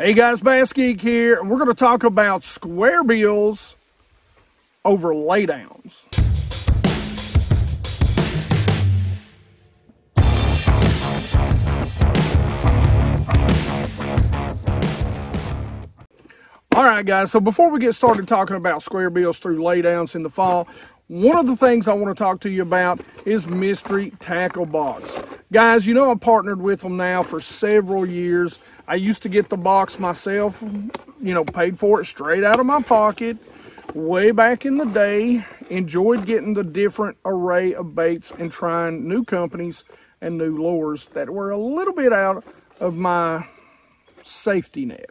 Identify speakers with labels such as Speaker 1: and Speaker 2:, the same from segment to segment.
Speaker 1: Hey guys, BassGeek here, and we're going to talk about Squarebills over laydowns. Alright guys, so before we get started talking about Squarebills through laydowns in the fall, one of the things I want to talk to you about is Mystery Tackle Box. Guys, you know I've partnered with them now for several years. I used to get the box myself, paid for it straight out of my pocket way back in the day. Enjoyed getting the different array of baits and trying new companies and new lures that were a little bit out of my safety net.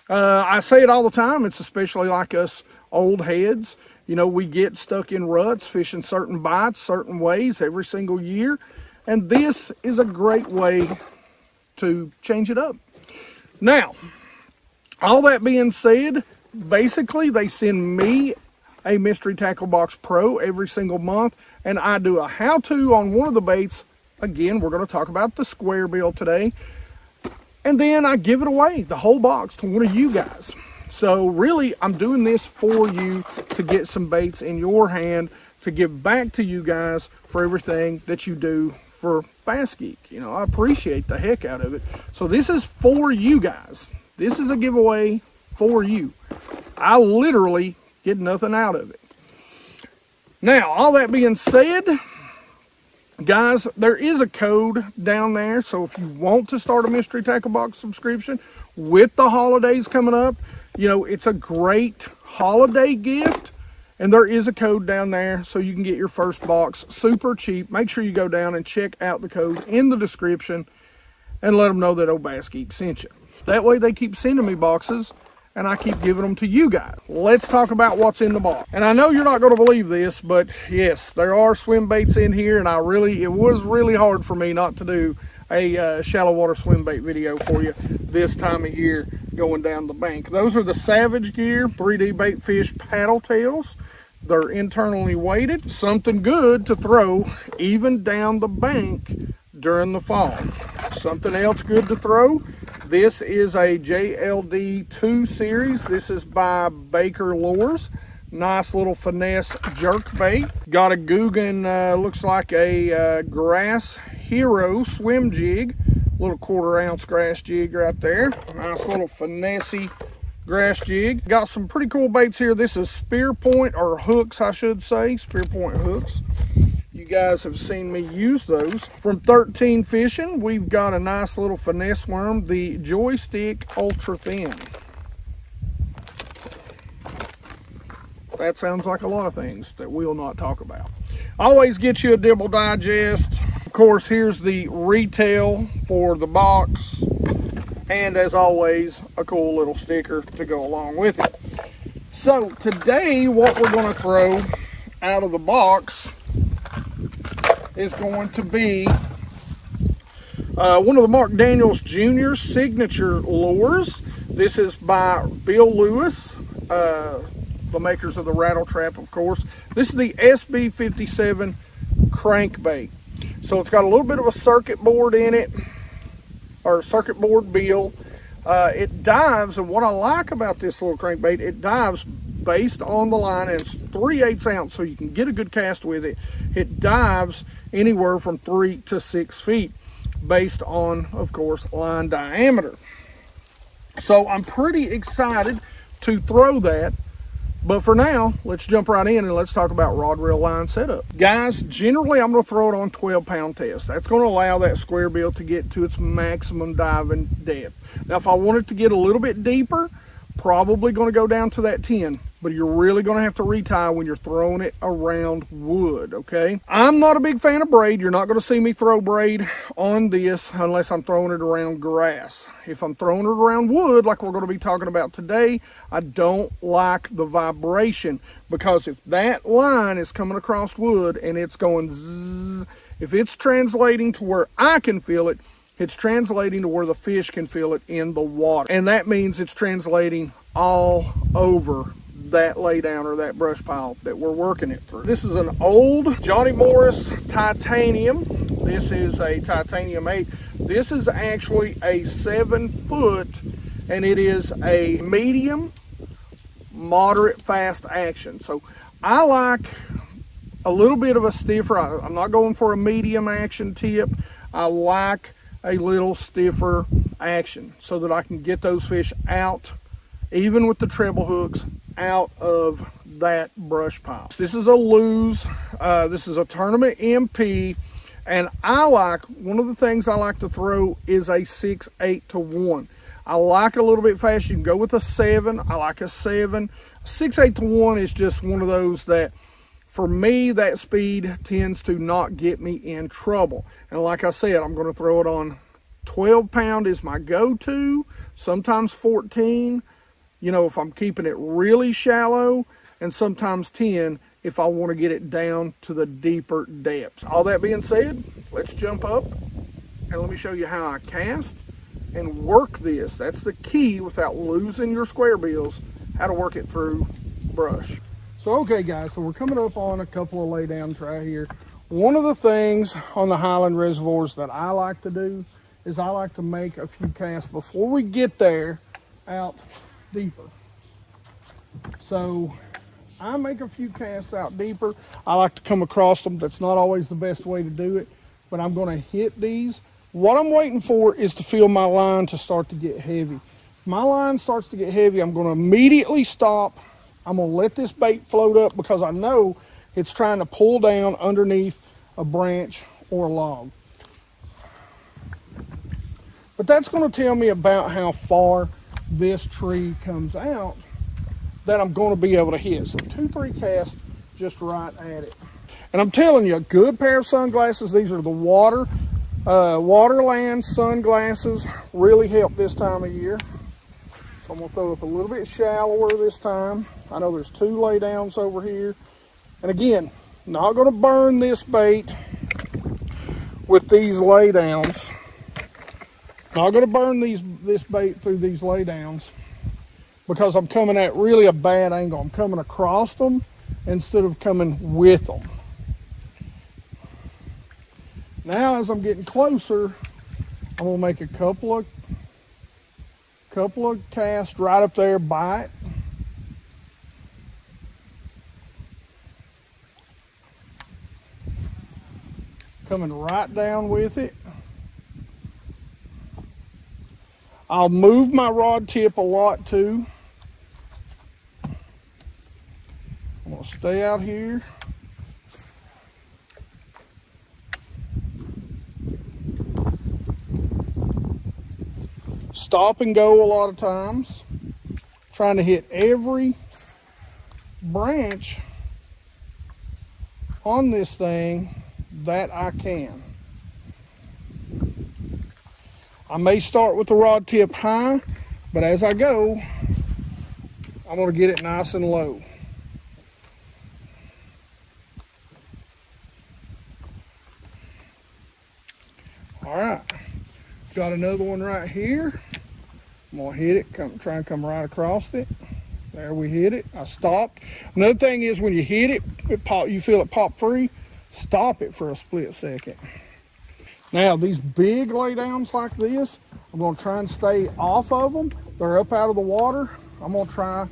Speaker 1: I say it all the time, it's especially like us old heads. We get stuck in ruts, fishing certain bites, certain ways every single year. And this is a great way to change it up. Now, all that being said, basically they send me a Mystery Tackle Box Pro every single month, and I do a how-to on one of the baits. Again, we're going to talk about the Squarebill today, and then I give it away, the whole box, to one of you guys. So really, I'm doing this for you to get some baits in your hand to give back to you guys for everything that you do for BassGeek. I appreciate the heck out of it. So this is for you guys. This is a giveaway for you. I literally get nothing out of it. Now, all that being said, guys, there is a code down there. So if you want to start a Mystery Tackle Box subscription with the holidays coming up, it's a great holiday gift. And there is a code down there so you can get your first box super cheap. Make sure you go down and check out the code in the description and let them know that old BassGeek sent you. That way they keep sending me boxes and I keep giving them to you guys. Let's talk about what's in the box. And I know you're not going to believe this, but yes, there are swim baits in here, and it was really hard for me not to do a shallow water swim bait video for you this time of year going down the bank. Those are the Savage Gear 3D bait fish paddle tails. They're internally weighted, something good to throw even down the bank during the fall. Something else good to throw, this is a JLD 2 series. This is by Baker Lures. Nice little finesse jerk bait. Got a Guggen, looks like a Grass Hero swim jig. Little 1/4 ounce grass jig right there. Nice little finessey grass jig. Got some pretty cool baits here. This is spear point, or hooks I should say, spear point hooks. You guys have seen me use those. From 13 Fishing, we've got a nice little finesse worm, the Joystick Ultra Thin. That sounds like a lot of things that we'll not talk about. Always get you a Dibble Digest. Of course, here's the retail for the box. And as always, a cool little sticker to go along with it. So today, what we're going to throw out of the box is going to be one of the Mark Daniels Jr. signature lures. This is by Bill Lewis, the makers of the Rattle Trap, of course. This is the SB57 crankbait. So it's got a little bit of a circuit board in it, or circuit board bill. It dives, and what I like about this little crankbait, it dives based on the line, and it's 3/8 ounce, so you can get a good cast with it. It dives anywhere from 3 to 6 feet based on, of course, line diameter. So I'm pretty excited to throw that. But for now, let's jump right in and let's talk about rod reel line setup. Guys, generally I'm going to throw it on 12-pound test. That's going to allow that Squarebill to get to its maximum diving depth. Now, if I want it to get a little bit deeper, probably going to go down to that 10. But you're really going to have to retie when you're throwing it around wood, okay? I'm not a big fan of braid. You're not going to see me throw braid on this unless I'm throwing it around grass. If I'm throwing it around wood, like we're going to be talking about today, I don't like the vibration, because if that line is coming across wood and it's going zzz, if it's translating to where I can feel it, it's translating to where the fish can feel it in the water. And that means it's translating all over that laydown or that brush pile that we're working it through. This is an old Johnny Morris titanium. This is a titanium 8. This is actually a 7-foot and it is a medium, moderate, fast action. So I like a little bit of a stiffer. I'm not going for a medium action tip. I like a little stiffer action so that I can get those fish out, even with the treble hooks, out of that brush pile. This is a lose. This is a tournament MP, and I like, one of the things I like to throw is a 6/8 to 1. I like a little bit fast. You can go with a 7. I like a 7. 6/8 to 1 is just one of those that, for me, that speed tends to not get me in trouble. And like I said, I'm going to throw it on 12 pound is my go-to, sometimes 14, you know, if I'm keeping it really shallow, and sometimes 10 if I want to get it down to the deeper depths. All that being said, let's jump up and let me show you how I cast and work this. That's the key without losing your square bills, how to work it through brush. So okay guys, so we're coming up on a couple of laydowns right here. One of the things on the Highland reservoirs that I like to do is I like to make a few casts before we get there out deeper. So I make a few casts out deeper. I like to come across them. That's not always the best way to do it, but I'm going to hit these. What I'm waiting for is to feel my line to start to get heavy. If my line starts to get heavy, I'm going to immediately stop. I'm going to let this bait float up because I know it's trying to pull down underneath a branch or a log. But that's going to tell me about how far this tree comes out that I'm going to be able to hit. So 2-3 casts just right at it. And I'm telling you, a good pair of sunglasses, these are the Waterland sunglasses, really help this time of year. So I'm going to throw up a little bit shallower this time. I know there's 2 laydowns over here. And again, not going to burn this bait with these laydowns. Not going to burn this bait through these laydowns because I'm coming at really a bad angle. I'm coming across them instead of coming with them. Now as I'm getting closer, I'm going to make a couple of casts right up there by it. Coming right down with it. I'll move my rod tip a lot too. I'm going to stay out here. Stop and go a lot of times. Trying to hit every branch on this thing that I can. I may start with the rod tip high, but as I go, I'm going to get it nice and low. All right, got another one right here. I'm going to hit it, try and come right across it. There, we hit it. I stopped. Another thing is when you hit it, you feel it pop free, stop it for a split second. Now, these big laydowns like this, I'm going to try and stay off of them. They're up out of the water. I'm going to try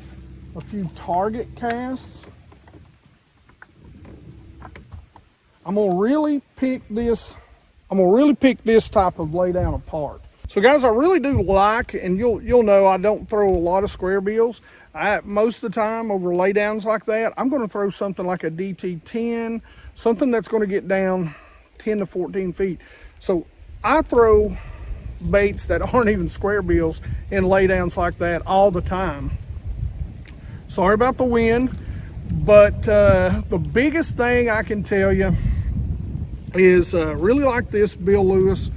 Speaker 1: a few target casts. I'm going to really pick this type of laydown apart. So guys, I really do like, and you'll know I don't throw a lot of square bills. Most of the time over laydowns like that, I'm going to throw something like a DT10, something that's going to get down 10 to 14 feet. So I throw baits that aren't even square bills in laydowns like that all the time. Sorry about the wind, but the biggest thing I can tell you is really like this Bill Lewis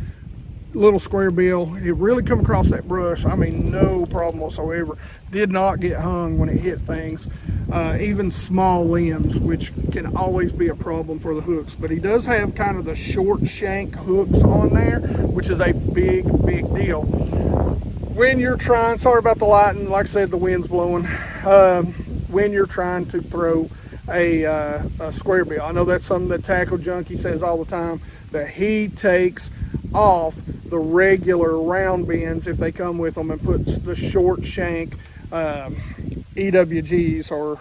Speaker 1: little square bill. It really come across that brush. I mean, no problem whatsoever. Did not get hung when it hit things. Even small limbs, which can always be a problem for the hooks. But he does have kind of the short shank hooks on there, which is a big deal. When you're trying, sorry about the lighting, like I said, the wind's blowing. When you're trying to throw a square bill. I know that's something that Tackle Junkie says all the time, that he takes off the regular round bends if they come with them, and put the short shank EWGs or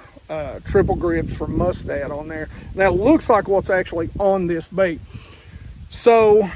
Speaker 1: triple grips from Mustad on there. That looks like what's actually on this bait. So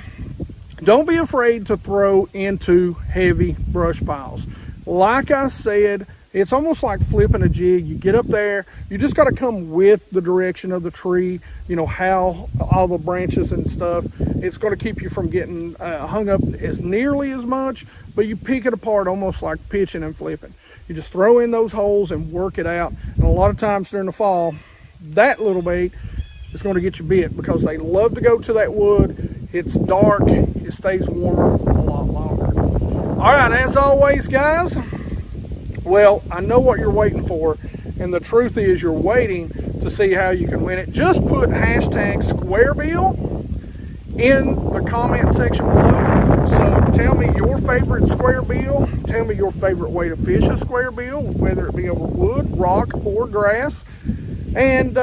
Speaker 1: don't be afraid to throw into heavy brush piles. Like I said, it's almost like flipping a jig. You get up there, you just got to come with the direction of the tree, you know, how all the branches and stuff. It's going to keep you from getting hung up as nearly as much, but you pick it apart almost like pitching and flipping. You just throw in those holes and work it out. And a lot of times during the fall, that little bait is going to get you bit, because they love to go to that wood. It's dark, it stays warmer a lot longer. All right, as always, guys, well, I know what you're waiting for, and the truth is you're waiting to see how you can win it. Just put hashtag Squarebill in the comment section below. So tell me your favorite Squarebill. Tell me your favorite way to fish a Squarebill, whether it be over wood, rock, or grass. And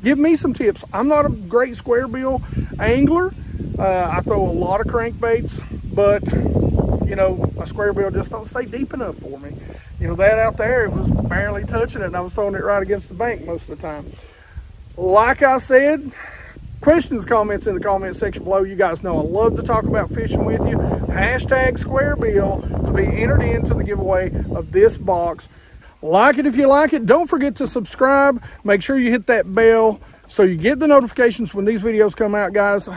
Speaker 1: give me some tips. I'm not a great Squarebill angler. I throw a lot of crankbaits, but you know, a Squarebill just don't stay deep enough for me. You know, that out there, it was barely touching it, and I was throwing it right against the bank most of the time. Like I said, questions, comments in the comment section below. You guys know I love to talk about fishing with you. Hashtag Squarebill to be entered into the giveaway of this box. Like it if you like it. Don't forget to subscribe. Make sure you hit that bell so you get the notifications when these videos come out, guys.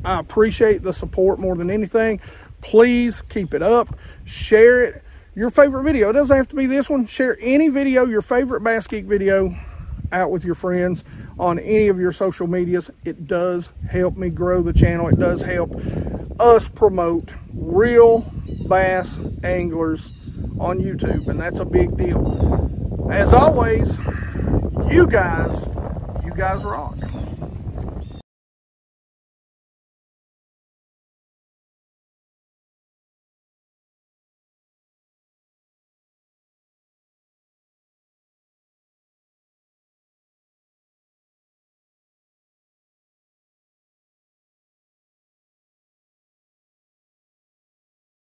Speaker 1: I appreciate the support more than anything. Please keep it up. Share it. Your favorite video. It doesn't have to be this one. Share any video, your favorite BassGeek video, out with your friends on any of your social medias. It does help me grow the channel. It does help us promote real bass anglers on YouTube, and that's a big deal. As always, you guys rock.